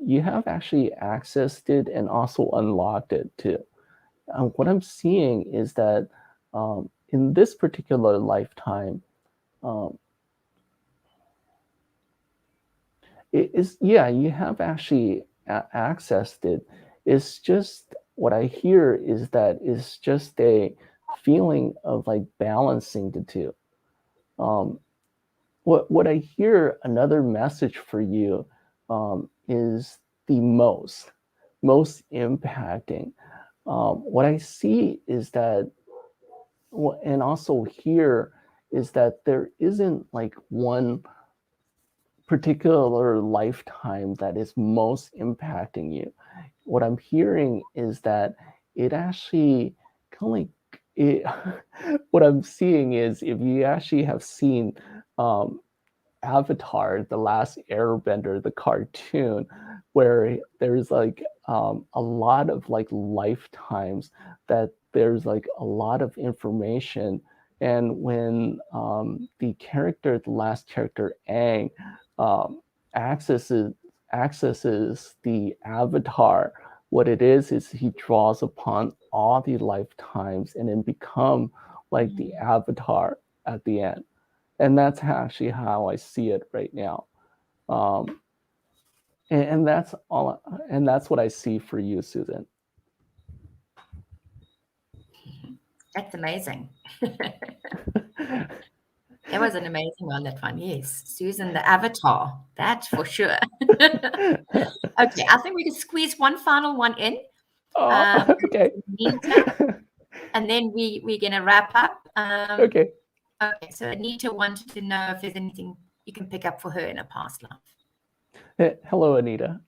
You have actually accessed it and also unlocked it too. What I'm seeing is that in this particular lifetime, you have actually accessed it. It's just what I hear is that it's just a feeling of like balancing the two. What I hear another message for you is the most impacting. What I see is that, and also here is that there isn't like one particular lifetime that is most impacting you. What I'm hearing is that it actually kind of like it, what I'm seeing is if you actually have seen Avatar, The Last Airbender, the cartoon, where there's like a lot of like lifetimes that there's like a lot of information. And when the last character, Aang, accesses the avatar, what it is he draws upon all the lifetimes and then become like the avatar at the end. And that's actually how I see it right now. And that's all, and that's what I see for you, Susan.
That's amazing. It was an amazing one, that one. Yes. Susan, the avatar. That's for sure. Okay. I think we can squeeze one final one in.
Okay.
Anita, and then we're going to wrap up.
Okay.
Okay. So Anita wanted to know if there's anything you can pick up for her in a past life.
Hello, Anita.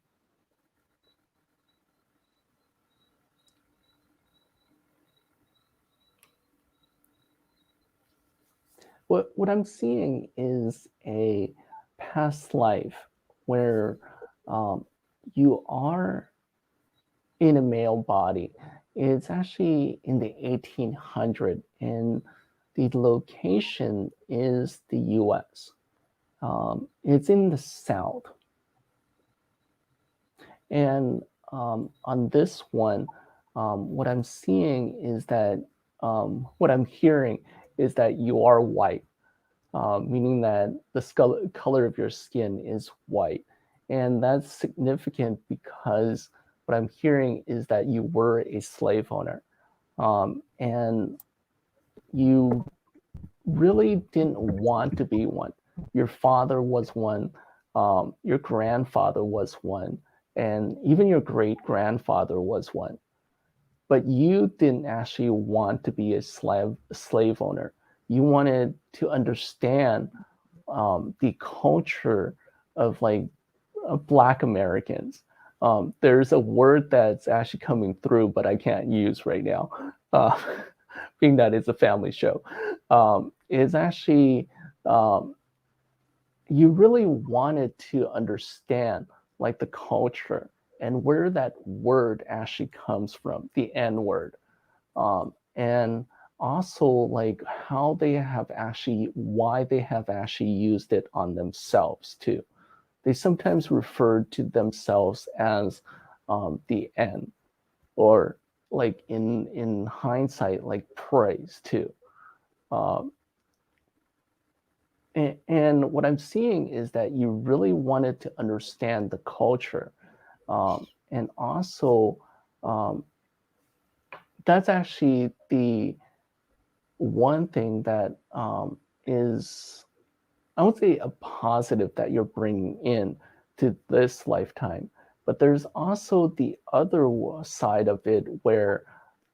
What I'm seeing is a past life where you are in a male body. It's actually in the 1800s, and the location is the US. It's in the South. And on this one, what I'm seeing is that, what I'm hearing is that you are white, meaning that the color of your skin is white. And that's significant because what I'm hearing is that you were a slave owner. And you really didn't want to be one. Your father was one, your grandfather was one, and even your great grandfather was one. But you didn't actually want to be a slave owner. You wanted to understand the culture of like Black Americans. There's a word that's actually coming through, but I can't use right now, being that it's a family show. Is actually, you really wanted to understand like the culture and where that word actually comes from, the N word. And also like how they have actually, why they have actually used it on themselves too. They sometimes refer to themselves as the N, or like in hindsight, like praise too. And what I'm seeing is that you really wanted to understand the culture, and also that's actually the one thing that is, I would say, a positive that you're bringing in to this lifetime. But there's also the other side of it where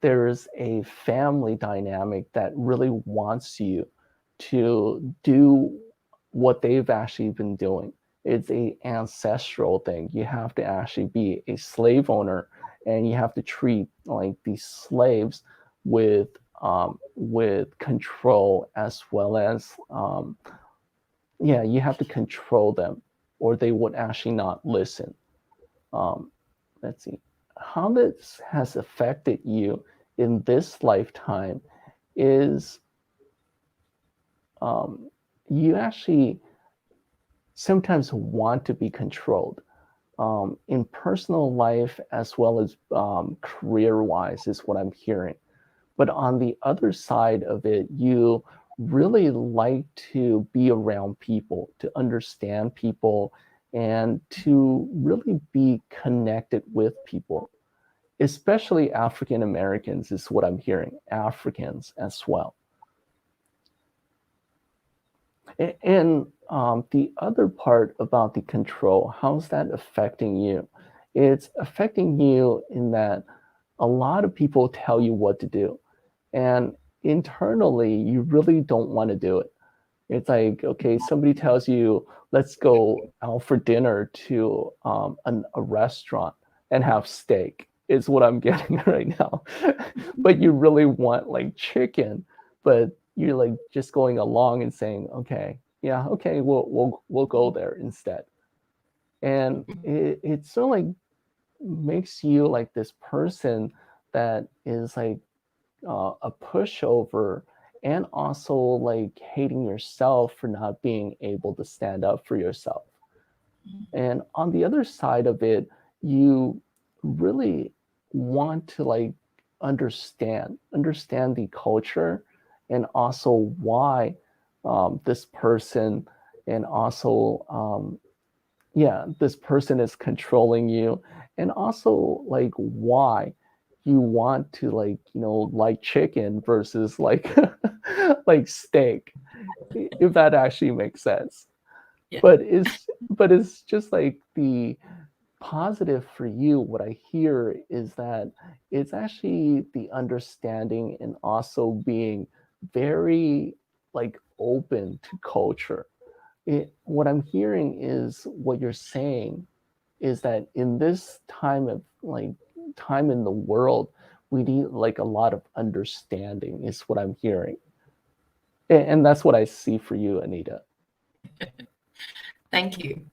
there's a family dynamic that really wants you to do what they've actually been doing. It's a ancestral thing. You have to actually be a slave owner, and you have to treat like these slaves with control, as well as you have to control them, or they would actually not listen. Let's see how this has affected you in this lifetime is you actually sometimes want to be controlled in personal life as well as career-wise, is what I'm hearing. But on the other side of it, you really like to be around people, to understand people, and to really be connected with people, especially African Americans, is what I'm hearing, Africans as well. And the other part about the control, how's that affecting you? It's affecting you in that a lot of people tell you what to do, and internally you really don't want to do it. It's like, okay, somebody tells you, let's go out for dinner to a restaurant and have steak, is what I'm getting right now. But you really want like chicken, but you're like just going along and saying, okay, yeah, okay, we'll go there instead. And it sort of like makes you like this person that is like a pushover, and also like hating yourself for not being able to stand up for yourself. And on the other side of it, you really want to like understand the culture, and also why this person, and also this person is controlling you, and also like why you want to like like chicken versus like like steak, if that actually makes sense.
Yeah.
But it's just like the positive for you, what I hear is that it's actually the understanding, and also being very like open to culture. What I'm hearing is, what you're saying is that in this time of like time in the world, we need like a lot of understanding, is what I'm hearing. And that's what I see for you, Anita.
Thank you.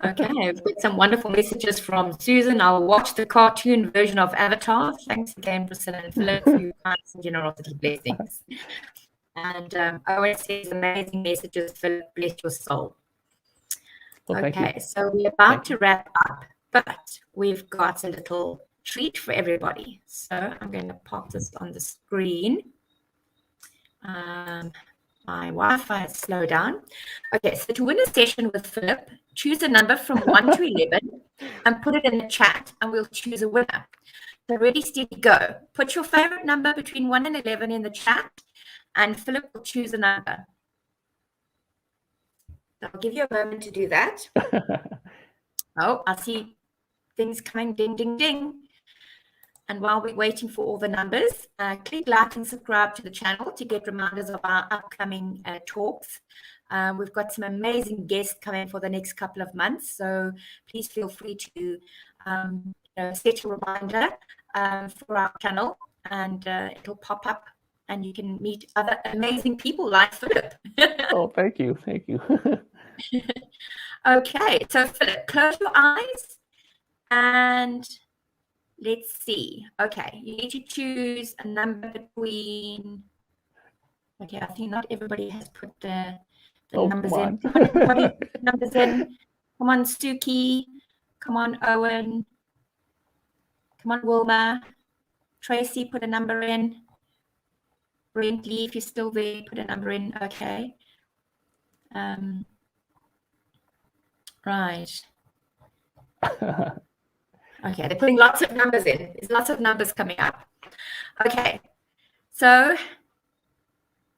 Okay, I've got some wonderful messages from Susan. I'll watch the cartoon version of Avatar. Thanks again, Priscilla and Philip, for your kindness and generosity. Blessings. And Owen says, amazing messages, Philip. Bless your soul.
Well,
okay, so we're about to wrap up, but we've got a little treat for everybody. So I'm going to pop this on the screen. My Wi-Fi has slowed down. Okay, so to win a session with Philip, choose a number from 1 to 11 and put it in the chat, and we'll choose a winner. So ready, steady, go. Put your favorite number between 1 and 11 in the chat, and Philip will choose a number. I'll give you a moment to do that. Oh, I see things coming, ding, ding, ding. And while we're waiting for all the numbers, click like and subscribe to the channel to get reminders of our upcoming talks. We've got some amazing guests coming for the next couple of months, so please feel free to set a reminder for our channel, and it'll pop up, and you can meet other amazing people like Philip.
Oh, thank you.
Okay, so Philip, close your eyes and let's see. Okay, you need to choose a number between. Okay, I think not everybody has put the numbers in. Come on, everybody, put numbers in. Come on, Suki. Come on, Owen. Come on, Wilma. Tracy, put a number in. Brentley, if you're still there, put a number in. Okay. Right. Okay, they're putting lots of numbers in. There's lots of numbers coming up. Okay, so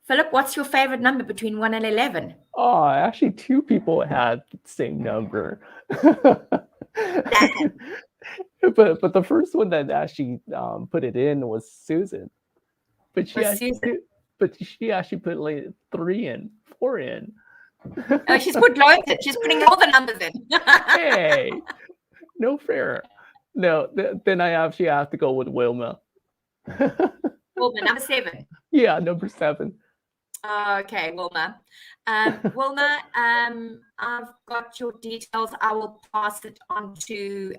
Philip, what's your favorite number between 1 and 11?
Oh, actually, two people had the same number. But the first one that actually put it in was Susan. But she actually put like 3 in, 4 in.
Oh, she's put loads in. She's putting all the numbers in.
Hey, no fair. No, then I actually have to go with Wilma.
Wilma, number 7.
Yeah, number 7.
Okay, Wilma. Wilma, I've got your details. I will pass it on to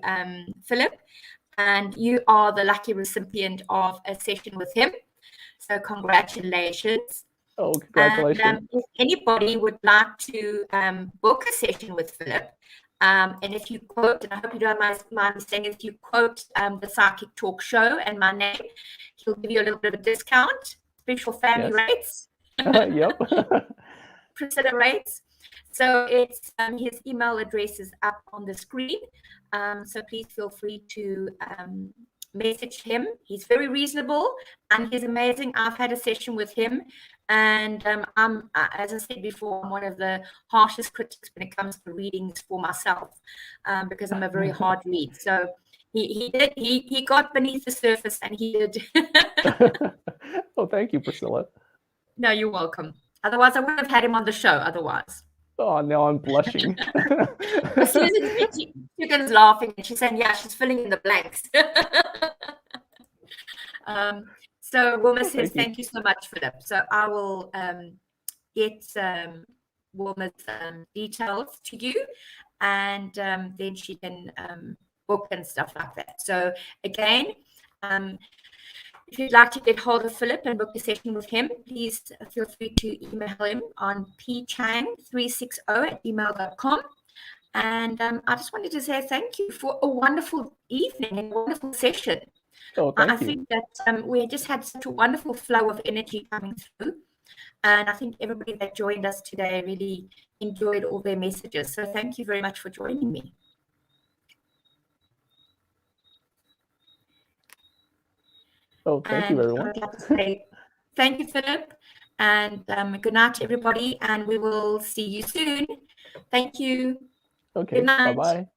Philip, and you are the lucky recipient of a session with him. So congratulations.
Oh, congratulations.
And if anybody would like to book a session with Philip, and if you quote, and I hope you don't mind me saying, if you quote the Psychic Talk Show and my name, he'll give you a little bit of a discount, special family rates.
Yep.
Priscilla rates. So it's his email address is up on the screen. So please feel free to message him. He's very reasonable and he's amazing. I've had a session with him, and I'm, as I said before, I'm one of the harshest critics when it comes to readings for myself, because I'm a very hard read. So he got beneath the surface, and he did.
Oh, thank you, Priscilla.
No, you're welcome. Otherwise, I wouldn't have had him on the show. Otherwise.
Oh, now I'm blushing.
Susan's laughing, and she's saying, "Yeah, she's filling in the blanks." So Wilma says, "Thank you so much, Philip." So I will get Wilma's details to you, and then she can book and stuff like that. So again, if you'd like to get hold of Philip and book a session with him, please feel free to email him on pchang360@gmail.com. And I just wanted to say thank you for a wonderful evening and wonderful session.
Oh, thank you.
I think that we just had such a wonderful flow of energy coming through. And I think everybody that joined us today really enjoyed all their messages. So thank you very much for joining me.
Oh, thank you, everyone.
Thank you, Philip. And good night to everybody. And we will see you soon. Thank you.
Okay,
good night.
Bye-bye.